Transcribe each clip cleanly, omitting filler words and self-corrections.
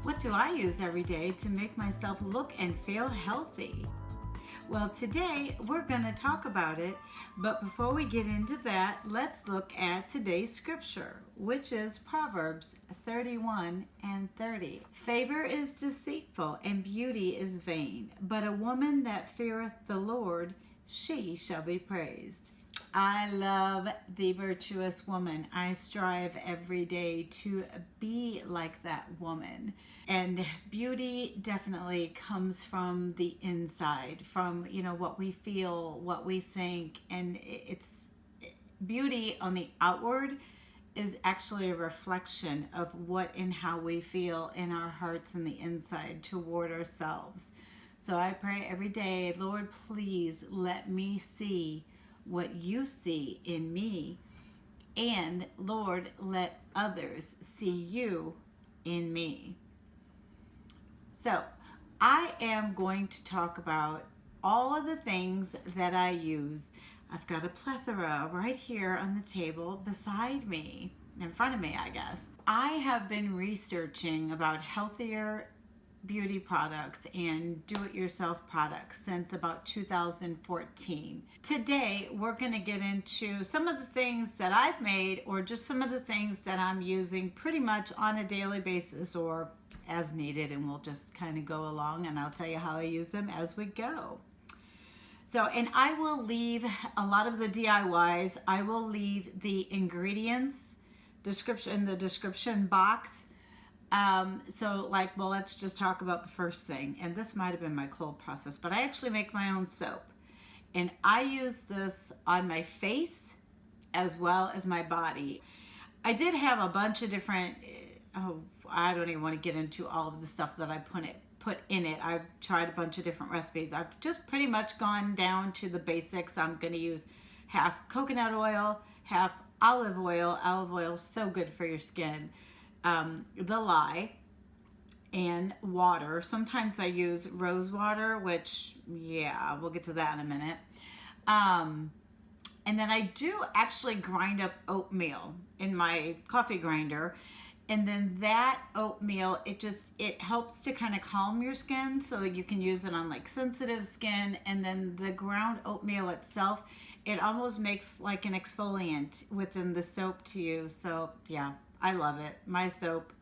What do I use every day to make myself look and feel healthy? Well, today we're going to talk about it, but before we get into that, let's look at today's scripture, which is Proverbs 31:30. Favor is deceitful and beauty is vain, but a woman that feareth the Lord, she shall be praised. I love the virtuous woman. I strive every day to be like that woman. And beauty definitely comes from the inside, from, what we feel, what we think. And it's beauty on the outward is actually a reflection of what and how we feel in our hearts and the inside toward ourselves. So I pray every day, Lord, please let me see what you see in me, and Lord, let others see you in me. So I am going to talk about all of the things that I use. I've got a plethora right here on the table beside me, in front of me, I guess. I have been researching about healthier beauty products and do-it-yourself products since about 2014. Today, we're going to get into some of the things that I've made, or just some of the things that I'm using pretty much on a daily basis or as needed, and we'll just kind of go along and I'll tell you how I use them as we go. So, and I will leave a lot of the DIYs, I will leave the ingredients in the description box. Let's just talk about the first thing. And this might have been my cold process, but I actually make my own soap. And I use this on my face as well as my body. I did have a bunch of different, I don't even want to get into all of the stuff that I put in it. I've tried a bunch of different recipes. I've just pretty much gone down to the basics. I'm going to use half coconut oil, half olive oil. Olive oil is so good for your skin. The lye and water. Sometimes I use rose water, which, yeah, we'll get to that in a minute. And then I do actually grind up oatmeal in my coffee grinder. And then that oatmeal, it helps to kind of calm your skin, so you can use it on like sensitive skin. And then the ground oatmeal itself, it almost makes like an exfoliant within the soap to use. So yeah, I love it. My soap.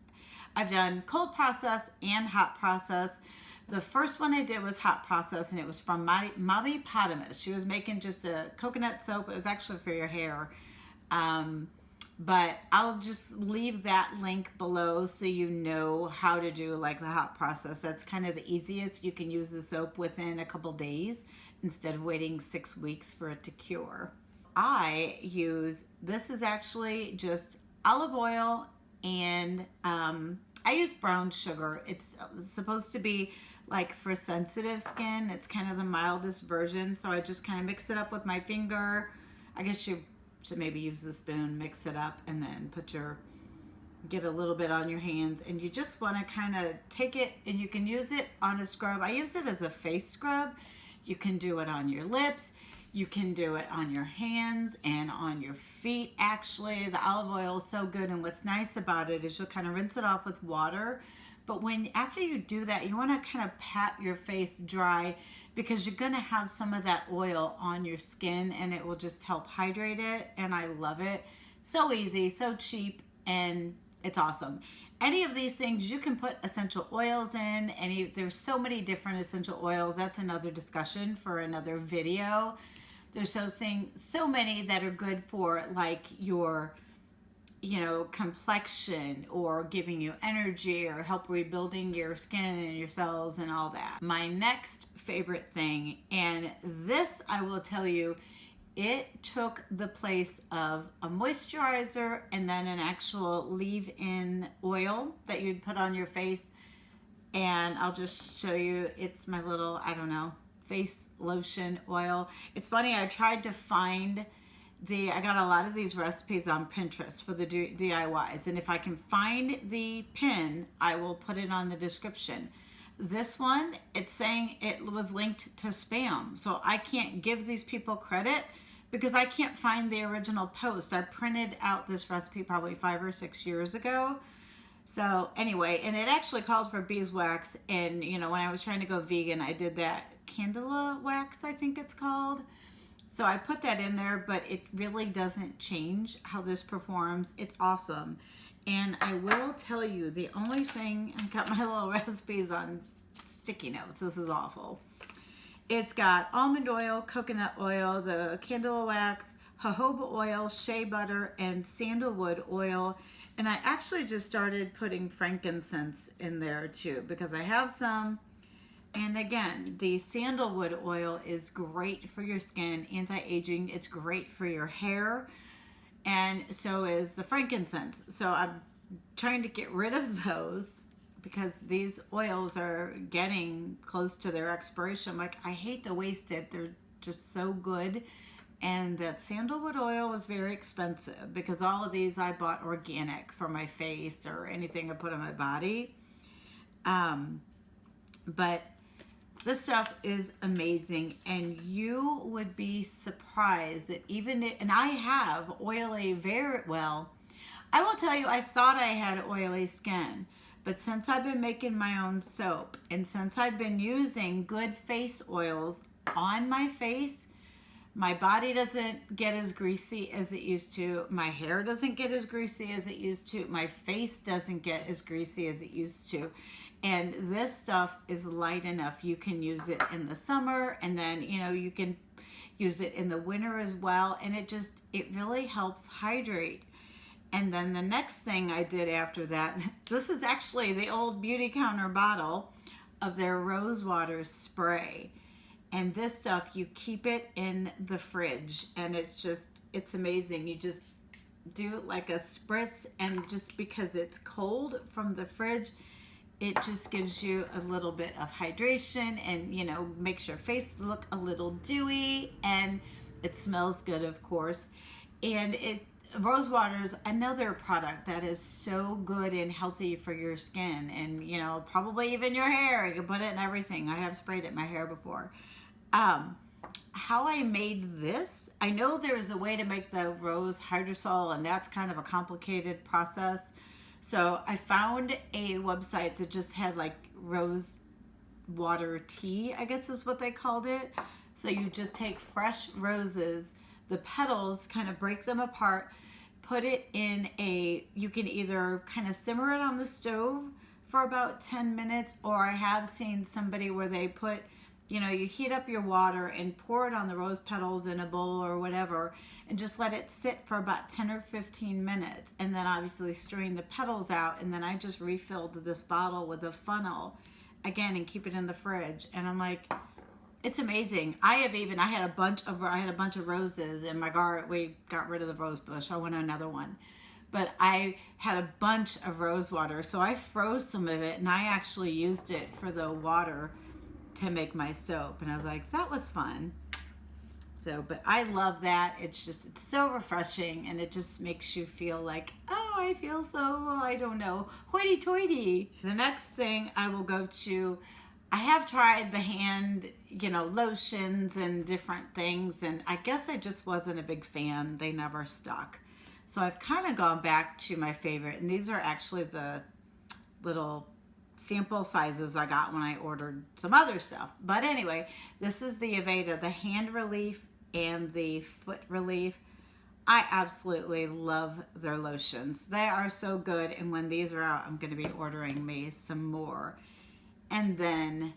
I've done cold process and hot process. The first one I did was hot process, and it was from Mommy Potamus. She was making just a coconut soap. It was actually for your hair. But I'll just leave that link below so you know how to do like the hot process. That's kind of the easiest. You can use the soap within a couple days instead of waiting 6 weeks for it to cure. This is actually just olive oil, and I use brown sugar. It's supposed to be like for sensitive skin. It's kind of the mildest version, so I just kind of mix it up with my finger. I guess you should maybe use the spoon, mix it up, and then get a little bit on your hands, and you just want to kind of take it, and you can use it on a scrub. I use it as a face scrub. You can do it on your lips. You can do it on your hands and on your feet. Actually, the olive oil is so good, and what's nice about it is you'll kind of rinse it off with water. But after you do that, you want to kind of pat your face dry, because you're going to have some of that oil on your skin, and it will just help hydrate it, and I love it. So easy, so cheap, and it's awesome. Any of these things, you can put essential oils in. There's so many different essential oils. That's another discussion for another video. There's so many that are good for like your, complexion, or giving you energy, or help rebuilding your skin and your cells and all that. My next favorite thing, and this I will tell you, it took the place of a moisturizer and then an actual leave-in oil that you'd put on your face. And I'll just show you, it's my little, face lotion oil. It's funny, I tried to find I got a lot of these recipes on Pinterest for the DIYs, and if I can find the pin, I will put it on the description. This one, it's saying it was linked to spam, so I can't give these people credit because I can't find the original post. I printed out this recipe probably 5 or 6 years ago, So anyway, and it actually called for beeswax. And you know, when I was trying to go vegan, I did that Candelilla Wax, I think it's called. So I put that in there, but it really doesn't change how this performs. It's awesome. And I will tell you, the only thing, I got my little recipes on sticky notes. This is awful. It's got almond oil, coconut oil, the Candelilla Wax, jojoba oil, shea butter, and sandalwood oil. And I actually just started putting frankincense in there too, because I have some. And again, the sandalwood oil is great for your skin, anti-aging. It's great for your hair. And so is the frankincense. So I'm trying to get rid of those because these oils are getting close to their expiration. Like, I hate to waste it. They're just so good. And that sandalwood oil was very expensive because all of these I bought organic for my face or anything I put on my body. But this stuff is amazing, and you would be surprised that and I have oily, I will tell you, I thought I had oily skin, but since I've been making my own soap, and since I've been using good face oils on my face, my body doesn't get as greasy as it used to. My hair doesn't get as greasy as it used to. My face doesn't get as greasy as it used to. And this stuff is light enough. You can use it in the summer, and then, you know, you can use it in the winter as well. And it really helps hydrate. And then the next thing I did after that, this is actually the old beauty counter bottle of their Rosewater Spray. And this stuff, you keep it in the fridge, and it's amazing. You just do like a spritz, and just because it's cold from the fridge, it just gives you a little bit of hydration, and, you know, makes your face look a little dewy, and it smells good, of course. And Rosewater is another product that is so good and healthy for your skin, and, you know, probably even your hair. You can put it in everything. I have sprayed it in my hair before. How I made this, I know there's a way to make the rose hydrosol, and that's kind of a complicated process. So I found a website that just had like rose water tea, I guess is what they called it. So you just take fresh roses, the petals, kind of break them apart, put it in you can either kind of simmer it on the stove for about 10 minutes, or I have seen somebody where they put, you know, you heat up your water and pour it on the rose petals in a bowl or whatever, and just let it sit for about 10 or 15 minutes. And then obviously strain the petals out. And then I just refilled this bottle with a funnel again and keep it in the fridge. And I'm like, it's amazing. I had a bunch of roses in my garden. We got rid of the rose bush. I want another one. But I had a bunch of rose water. So I froze some of it, and I actually used it for the water to make my soap. And I was like, that was fun. So, but I love that. It's so refreshing, and it just makes you feel like, oh, I feel so, I don't know, hoity-toity. The next thing I will go to, I have tried the hand, you know, lotions and different things, and I guess I just wasn't a big fan. They never stuck. So I've kind of gone back to my favorite, and these are actually the little sample sizes I got when I ordered some other stuff. But anyway, this is the Aveda, the hand relief and the foot relief. I absolutely love their lotions. They are so good, and when these are out, I'm going to be ordering me some more. And then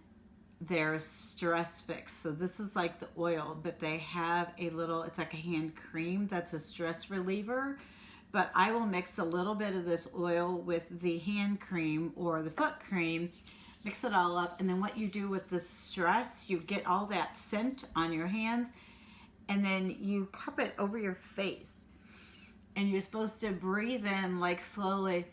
their Stress Fix. So this is like the oil, but they have it's like a hand cream that's a stress reliever. But I will mix a little bit of this oil with the hand cream or the foot cream, mix it all up, and then what you do with the stress, you get all that scent on your hands, and then you cup it over your face, and you're supposed to breathe in like slowly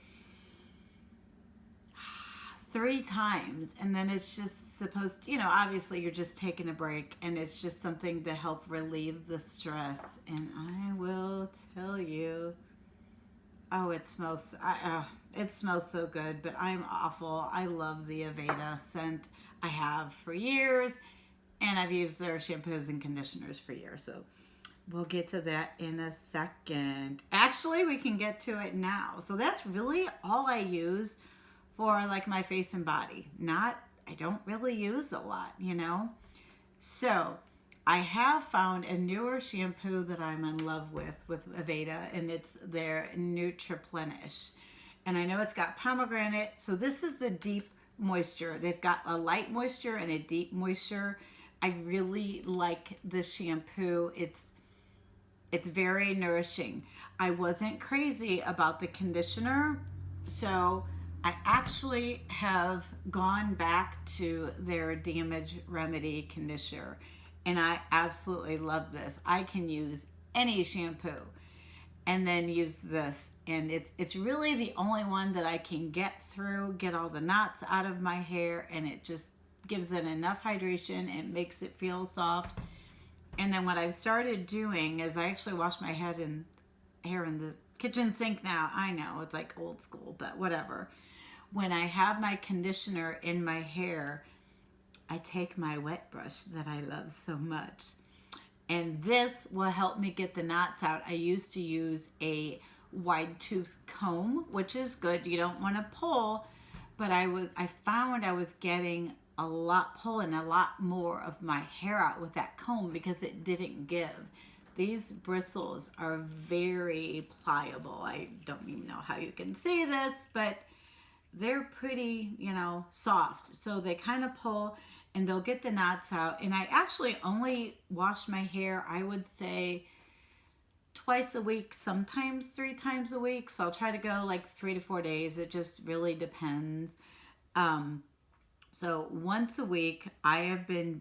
3 times, and then it's just supposed to, you know, obviously you're just taking a break, and it's just something to help relieve the stress. And I will tell you, oh, it smells so good, but I'm awful. I love the Aveda scent. I have for years, and I've used their shampoos and conditioners for years. So We'll get to that in a second. Actually, we can get to it now. So that's really all I use for like my face and body. I don't really use a lot, you know? So I have found a newer shampoo that I'm in love with Aveda, and it's their Nutriplenish. And I know it's got pomegranate. So this is the deep moisture. They've got a light moisture and a deep moisture. I really like this shampoo. It's very nourishing. I wasn't crazy about the conditioner, so I actually have gone back to their Damage Remedy conditioner, and I absolutely love this. I can use any shampoo and then use this, and it's really the only one that I can get all the knots out of my hair, and it just gives it enough hydration. It makes it feel soft. And then what I've started doing is I actually wash my hair in the kitchen sink now. I know it's like old school, but whatever. When I have my conditioner in my hair, I take my wet brush that I love so much. And this will help me get the knots out. I used to use a wide tooth comb, which is good. You don't want to pull, but I found I was getting pulling a lot more of my hair out with that comb because it didn't give. These bristles are very pliable. I don't even know how you can see this, but they're pretty, soft. So they kind of pull and they'll get the knots out. And I actually only wash my hair, I would say, twice a week, sometimes 3 times a week. So I'll try to go like 3 to 4 days. It just really depends. So once a week, I have been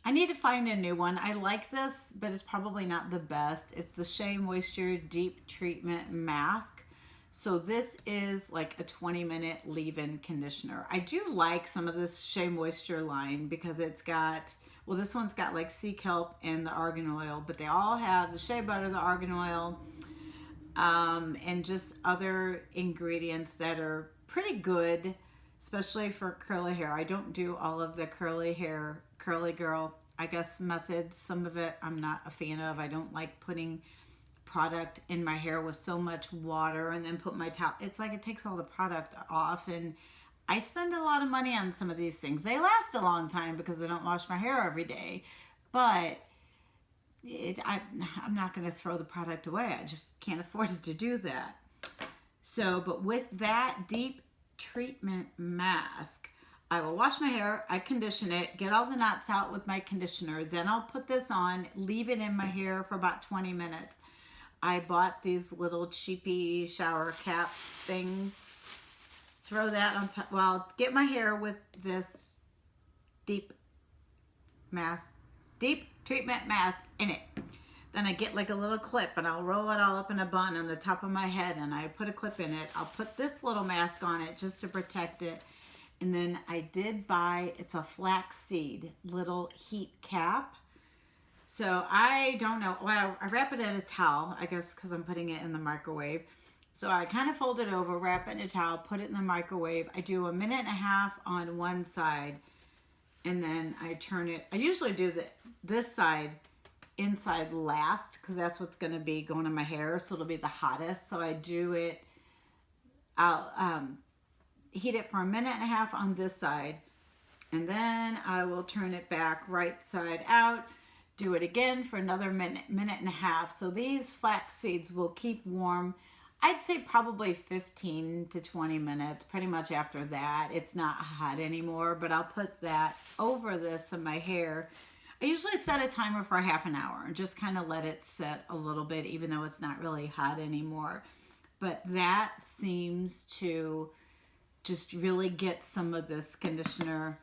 I need to find a new one. I like this, but it's probably not the best. It's the Shea Moisture Deep Treatment Mask. So this is like a 20-minute leave-in conditioner. I do like some of this Shea Moisture line because this one's got like sea kelp and the argan oil, but they all have the shea butter, the argan oil, and just other ingredients that are pretty good, especially for curly hair. I don't do all of the curly girl, I guess, methods. Some of it I'm not a fan of. I don't like putting product in my hair with so much water and then put my towel. It's like it takes all the product off, and I spend a lot of money on some of these things. They last a long time because I don't wash my hair every day, but I'm not going to throw the product away. I just can't afford to do that. So, but with that deep treatment mask, I will wash my hair, I condition it, get all the knots out with my conditioner, then I'll put this on, leave it in my hair for about 20 minutes. I bought these little cheapy shower cap things. Throw that on top. Well, get my hair with this deep treatment mask in it. Then I get like a little clip and I'll roll it all up in a bun on the top of my head, and I put a clip in it. I'll put this little mask on it just to protect it. And then I did buy, it's a flaxseed little heat cap. So I don't know, well, I wrap it in a towel, I guess because I'm putting it in the microwave. So I kind of fold it over, wrap it in a towel, put it in the microwave. I do 1.5 minutes on one side, and then I turn it. I usually do this side inside last because that's what's going to be going in my hair, so it'll be the hottest. So I do it, I'll heat it for 1.5 minutes on this side, and then I will turn it back right side out, do it again for another minute and a half. So these flax seeds will keep warm, I'd say probably 15 to 20 minutes. Pretty much after that, it's not hot anymore, but I'll put that over this in my hair. I usually set a timer for half an hour and just kind of let it set a little bit, even though it's not really hot anymore. But that seems to just really get some of this conditioner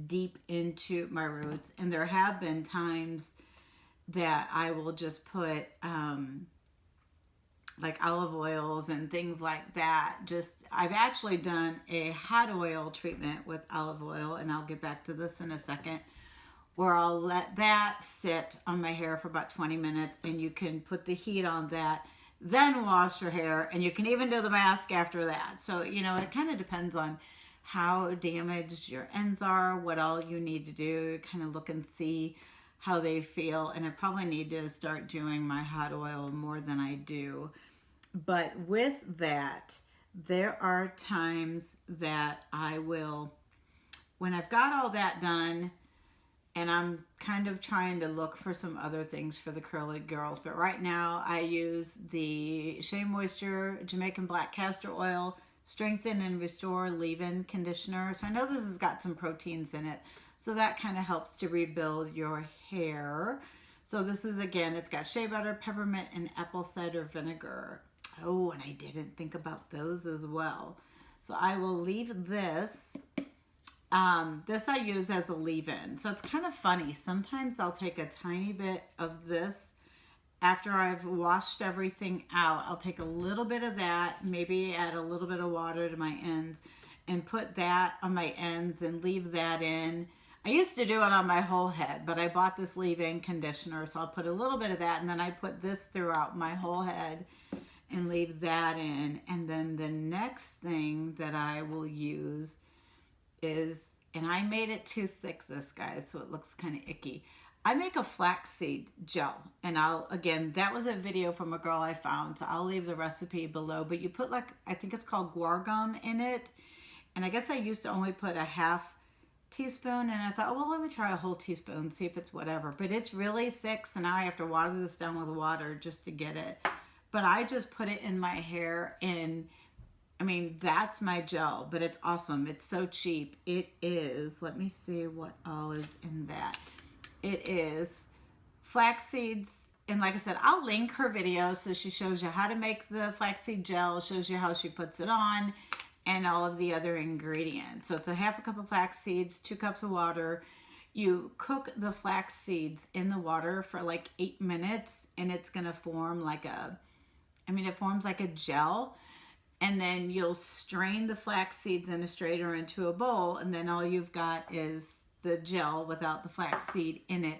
deep into my roots. And there have been times that I will just put like olive oils and things like that. I've actually done a hot oil treatment with olive oil, and I'll get back to this in a second, where I'll let that sit on my hair for about 20 minutes, and you can put the heat on that, then wash your hair, and you can even do the mask after that. So, it kind of depends on how damaged your ends are, what all you need to do, kind of look and see how they feel. And I probably need to start doing my hot oil more than I do. But with that, there are times that I will, when I've got all that done, and I'm kind of trying to look for some other things for the curly girls. But right now I use the Shea Moisture Jamaican Black Castor Oil Strengthen and Restore Leave-In Conditioner. So I know this has got some proteins in it. So that kind of helps to rebuild your hair. So this is, again, it's got shea butter, peppermint, and apple cider vinegar. Oh, and I didn't think about those as well. So I will leave this. This I use as a leave-in. So it's kind of funny. Sometimes I'll take a tiny bit of this after I've washed everything out. I'll take a little bit of that, maybe add a little bit of water to my ends and put that on my ends and leave that in. I used to do it on my whole head, but I bought this leave-in conditioner, so I'll put a little bit of that, and then I put this throughout my whole head and leave that in. And then the next thing that I will use is, and I made it too thick, this guys, so it looks kind of icky. I make a flaxseed gel, and again, that was a video from a girl I found, so I'll leave the recipe below. But you put, like, I think it's called guar gum in it, and I guess I used to only put a half teaspoon, and I thought, oh, well, let me try a whole teaspoon, see if it's whatever. But it's really thick, so now I have to water this down with water just to get it. But I just put it in my hair, and I mean, that's my gel, but it's awesome. It's so cheap. It is, let me see what all is in that. It is flax seeds, and like I said, I'll link her video so she shows you how to make the flaxseed gel, shows you how she puts it on, and all of the other ingredients. So it's a half a cup of flax seeds, 2 cups of water. You cook the flax seeds in the water for like 8 minutes, and it's gonna form like it forms like a gel. And then you'll strain the flax seeds in a strainer into a bowl, and then all you've got is the gel without the flax seed in it.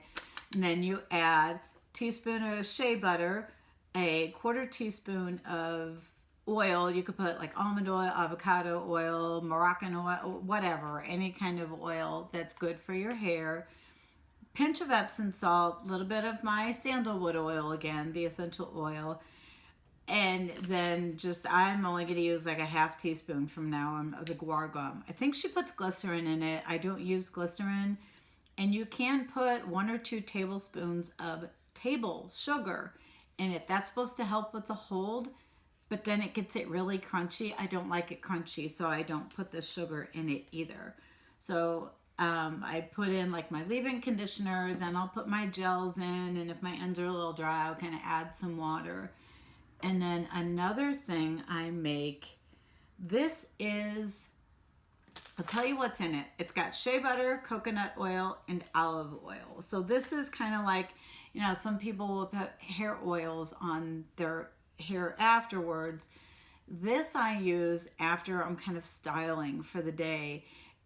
And then you add a teaspoon of shea butter, a 1/4 teaspoon of oil. You could put like almond oil, avocado oil, Moroccan oil, whatever, any kind of oil that's good for your hair. Pinch of Epsom salt, a little bit of my sandalwood oil, again, the essential oil. And then I'm only going to use like a half teaspoon from now on of the guar gum. I think she puts glycerin in it. I don't use glycerin. And you can put 1 or 2 tablespoons of table sugar in it. That's supposed to help with the hold, but then it gets it really crunchy. I don't like it crunchy, so I don't put the sugar in it either. So I put in like my leave-in conditioner, then I'll put my gels in, and if my ends are a little dry, I'll kind of add some water. And then another thing I make, this is, I'll tell you what's in it. It's got shea butter, coconut oil, and olive oil. So this is kind of like, you know, some people will put hair oils on their hair afterwards. This I use after I'm kind of styling for the day.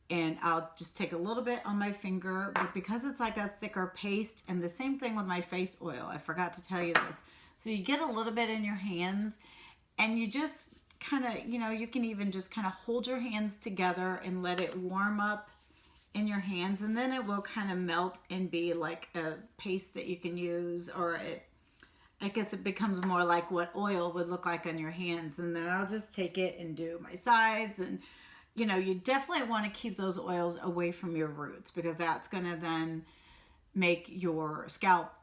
And I'll just take a little bit on my finger, but because it's like a thicker paste, and the same thing with my face oil, I forgot to tell you this. So you get a little bit in your hands, and you just kind of, you know, you can even just kind of hold your hands together and let it warm up in your hands, and then it will kind of melt and be like a paste that you can use, or I guess it becomes more like what oil would look like on your hands. And then I'll just take it and do my sides. And you know, you definitely want to keep those oils away from your roots, because that's going to then make your scalp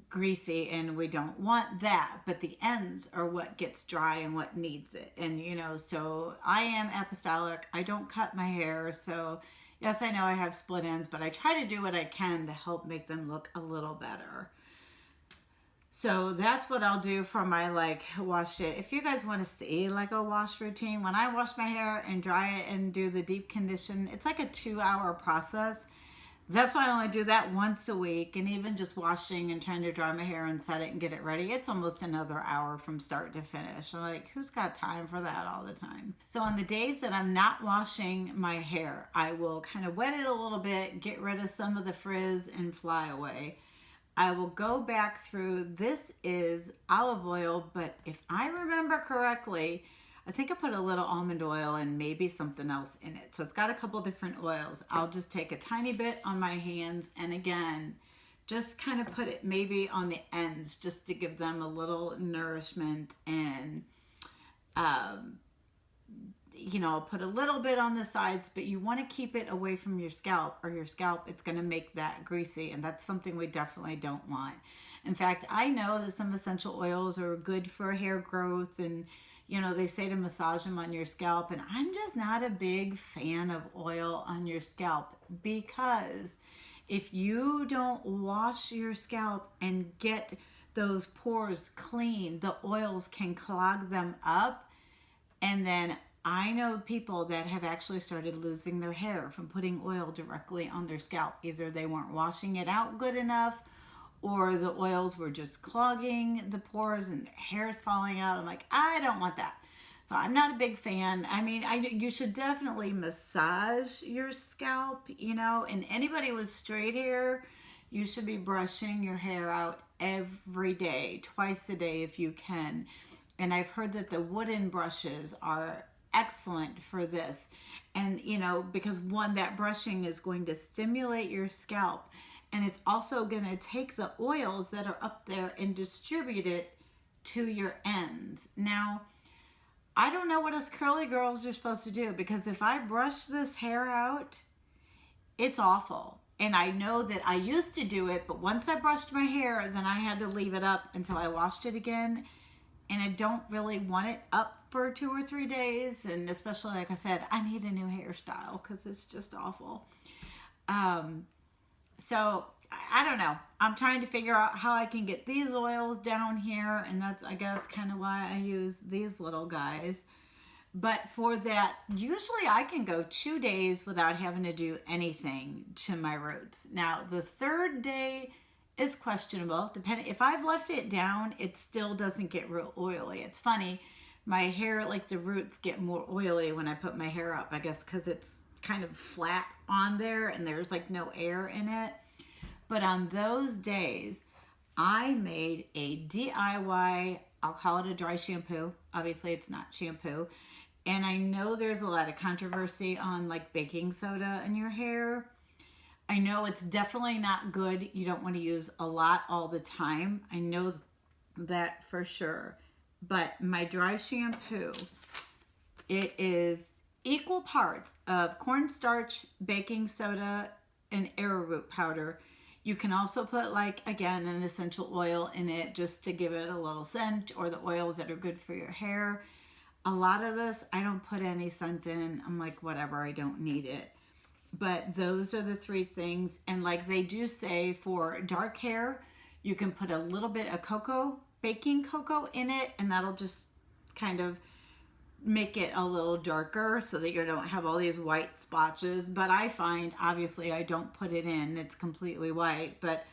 greasy, and we don't want that. But the ends are what gets dry and what needs it. And you know, so I am apostolic. I don't cut my hair, so yes, I know I have split ends, but I try to do what I can to help make them look a little better. So that's what I'll do for my like wash it. If you guys want to see like a wash routine, when I wash my hair and dry it and do the deep condition, it's like a 2-hour process. That's why I only do that once a week. And even just washing and trying to dry my hair and set it and get it ready, it's almost another hour from start to finish. I'm like, who's got time for that all the time? So on the days that I'm not washing my hair, I will kind of wet it a little bit, get rid of some of the frizz and fly away. I will go back through, this is olive oil, but if I remember correctly, I think I put a little almond oil and maybe something else in it. So it's got a couple different oils. I'll just take a tiny bit on my hands, and again, just kind of put it maybe on the ends just to give them a little nourishment, and you know, put a little bit on the sides, but you want to keep it away from your scalp, or your scalp, it's going to make that greasy, and that's something we definitely don't want. In fact, I know that some essential oils are good for hair growth, and you know, they say to massage them on your scalp, and I'm just not a big fan of oil on your scalp, because if you don't wash your scalp and get those pores clean, the oils can clog them up. And then I know people that have actually started losing their hair from putting oil directly on their scalp. Either they weren't washing it out good enough, or the oils were just clogging the pores and hair's falling out. I'm like, I don't want that. So I'm not a big fan. I mean, you should definitely massage your scalp, you know, and anybody with straight hair, you should be brushing your hair out every day, twice a day if you can. And I've heard that the wooden brushes are excellent for this. And, you know, because one, that brushing is going to stimulate your scalp, and it's also going to take the oils that are up there and distribute it to your ends. Now, I don't know what us curly girls are supposed to do, because if I brush this hair out, it's awful. And I know that I used to do it, but once I brushed my hair, then I had to leave it up until I washed it again. And I don't really want it up for 2 or 3 days. And especially, like I said, I need a new hairstyle because it's just awful. So I don't know. I'm trying to figure out how I can get these oils down here. And that's, I guess, kind of why I use these little guys. But for that, usually I can go 2 days without having to do anything to my roots. Now, the third day is questionable. Depending, if I've left it down, it still doesn't get real oily. It's funny, my hair, like the roots, get more oily when I put my hair up, I guess because it's kind of flat on there and there's like no air in it. But on those days, I made a DIY, I'll call it a dry shampoo. Obviously, it's not shampoo. And I know there's a lot of controversy on like baking soda in your hair. I know it's definitely not good. You don't want to use a lot all the time. I know that for sure. But my dry shampoo, it is equal parts of cornstarch, baking soda, and arrowroot powder. You can also put, like, again, an essential oil in it just to give it a little scent, or the oils that are good for your hair. A lot of this, I don't put any scent in. I'm like, whatever, I don't need it. But those are the 3 things. And like they do say, for dark hair, you can put a little bit of cocoa, baking cocoa in it, and that'll just kind of make it a little darker so that you don't have all these white splotches. But I find, obviously, I don't put it in. It's completely white. But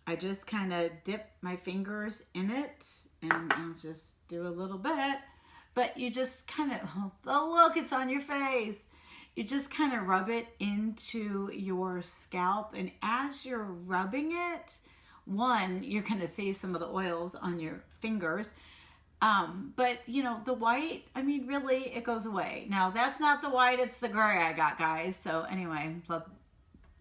I just kind of dip my fingers in it, and I'll just do a little bit. But you just kind of, oh look, it's on your face. You just kind of rub it into your scalp. And as you're rubbing it, one, you're going to see some of the oils on your fingers. But, you know, the white, I mean, really, it goes away. Now, that's not the white, it's the gray I got, guys. So, anyway, rub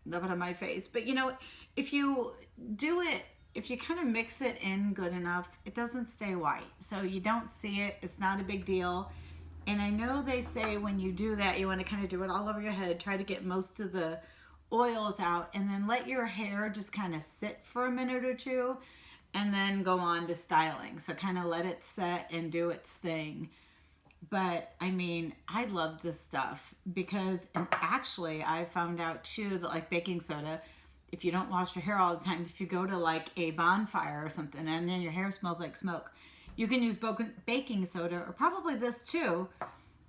it on my face. But, you know, if you do it, if you kind of mix it in good enough, it doesn't stay white. So, you don't see it. It's not a big deal. And I know they say when you do that, you want to kind of do it all over your head. Try to get most of the oils out, and then let your hair just kind of sit for a minute or 2, and then go on to styling. So kind of let it set and do its thing. But I mean, I love this stuff because, and actually I found out too that like baking soda, if you don't wash your hair all the time, if you go to like a bonfire or something and then your hair smells like smoke, you can use baking soda, or probably this too,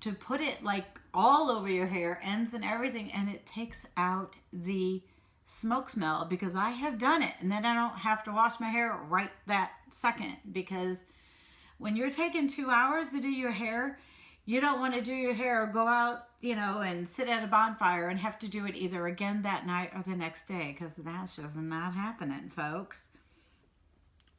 to put it like all over your hair, ends and everything, and it takes out the smoke smell, because I have done it, and then I don't have to wash my hair right that second, because when you're taking 2 hours to do your hair, you don't want to do your hair, go out, you know, and sit at a bonfire and have to do it either again that night or the next day, because that's just not happening, folks.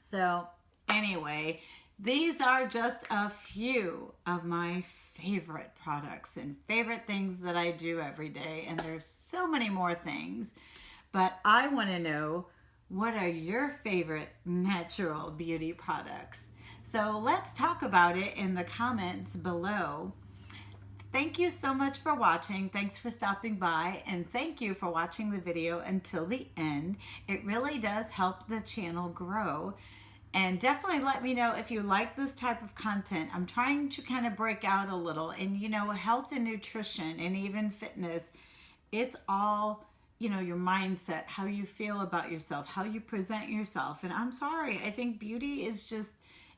So anyway, these are just a few of my favorite products and favorite things that I do every day. And there's so many more things. But I want to know, what are your favorite natural beauty products? So let's talk about it in the comments below. Thank you so much for watching. Thanks for stopping by, and thank you for watching the video until the end. It really does help the channel grow. And definitely let me know if you like this type of content. I'm trying to kind of break out a little, and you know, health and nutrition and even fitness, it's all, you know, your mindset, how you feel about yourself, how you present yourself. And I'm sorry, I think beauty is just,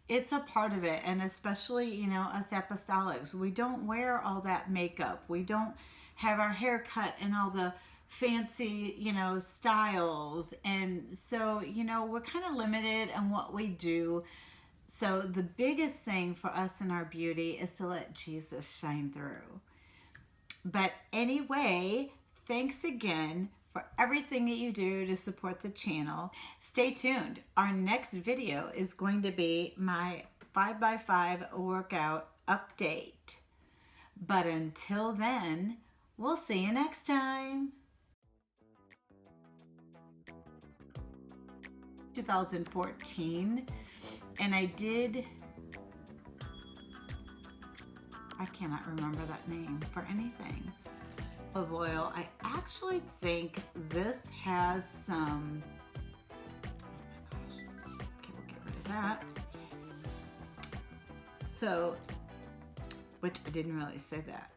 it's a part of it. And especially, you know, us apostolics, we don't wear all that makeup. We don't have our hair cut and all the fancy, you know, styles. And so, you know, we're kind of limited in what we do. So the biggest thing for us in our beauty is to let Jesus shine through. But anyway, thanks again for everything that you do to support the channel. Stay tuned. Our next video is going to be my 5x5 workout update. But until then, we'll see you next time. 2014, and I cannot remember that name for anything. Of oil. I actually think this has some, oh my gosh, okay, we'll get rid of that. So, which I didn't really say that.